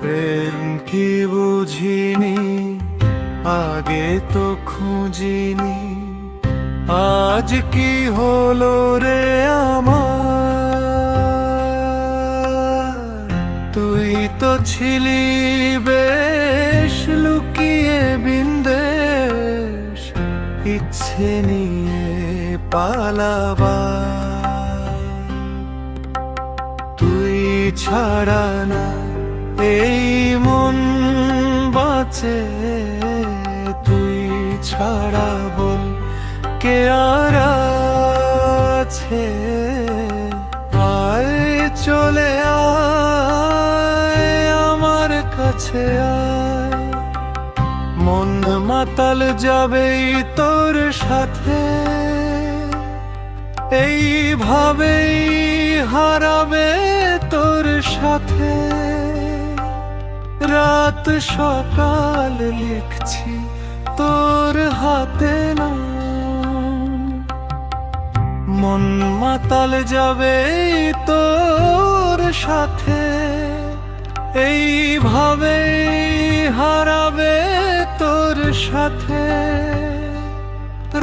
প্রেম কি বুঝিনি, আগে তো খুঁজিনি, আজ কি হলো রে আমার। তুই তো ছিলি বেশ লুকিয়ে বিন্দেশ, ইচ্ছে নিয়ে পালাবার। তুই ছাড়া না এই মন বাঁচে, তুই ছাড়া বল কে আর আছে। আয় চলে আয় আমার কাছে আয়, মন মাতাল যাবেই তোর সাথে, এইভাবেই হারাবে তোর সাথে। রাত সকাল লিখছি তোর হাতে নাম, মন মাতাল যাবে তোর সাথে, এইভাবেই হারাবে তোর সাথে।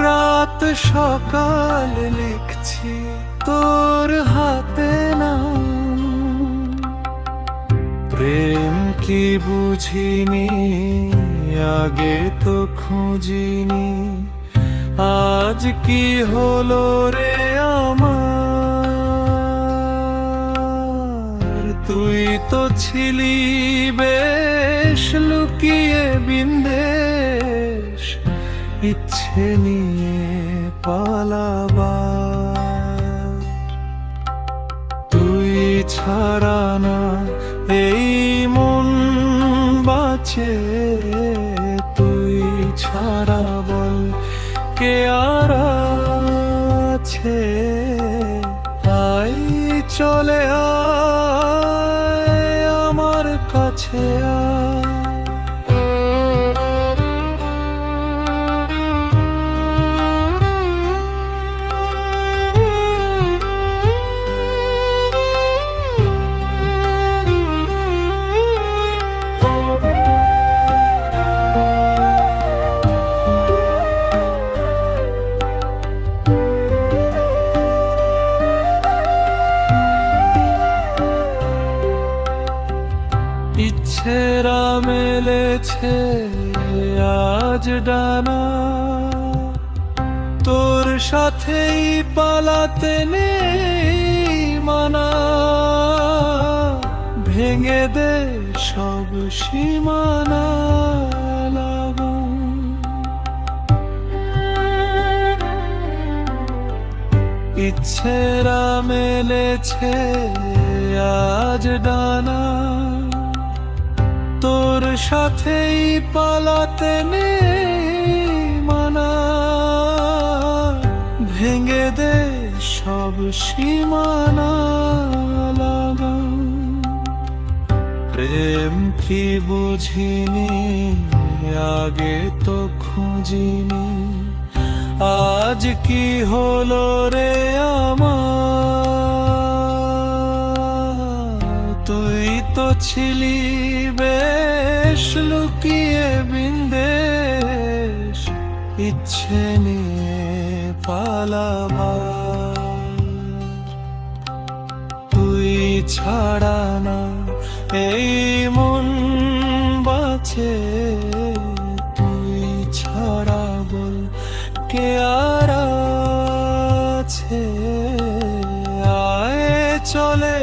রাত সকাল লিখছি তোর হাতে নাম। প্রেম কি বুঝিনি, আগে তো খুঁজিনি, আজ কি হলো রে আমার। তুই তো ছিলি বেশ লুকিয়ে বিন্দেশ, ইচ্ছে নিয়ে পালাবার। তুই ছাড়া না এই মন বাঁচে, তুই ছাড়া বল কে আর আছে। আয় চলে আয় আমার কাছে আয়। ইচ্ছেরা মেলেছে আজ ডানা, তোর সাথেই পালাতে নেই মানা। ভেঙে দে সব সীমানা লাগাম, ইচ্ছেরা মেলেছে আজ ডানা, তোর সাথেই পালাতে নেই মানা। ভেঙে দে সব সীমানা লাগাম। প্রেম কি বুঝিনি, আগে তো খুঁজিনি, আজ কি হলো রে আমার। তুই তো ছিলি বেশ লুকিয়ে বিন্দেশ, ইচ্ছে নিয়ে পালাবার। তুই ছাড়া না এই মন বাঁচে, তুই ছাড়া বল কে আর আছে। আয় চলে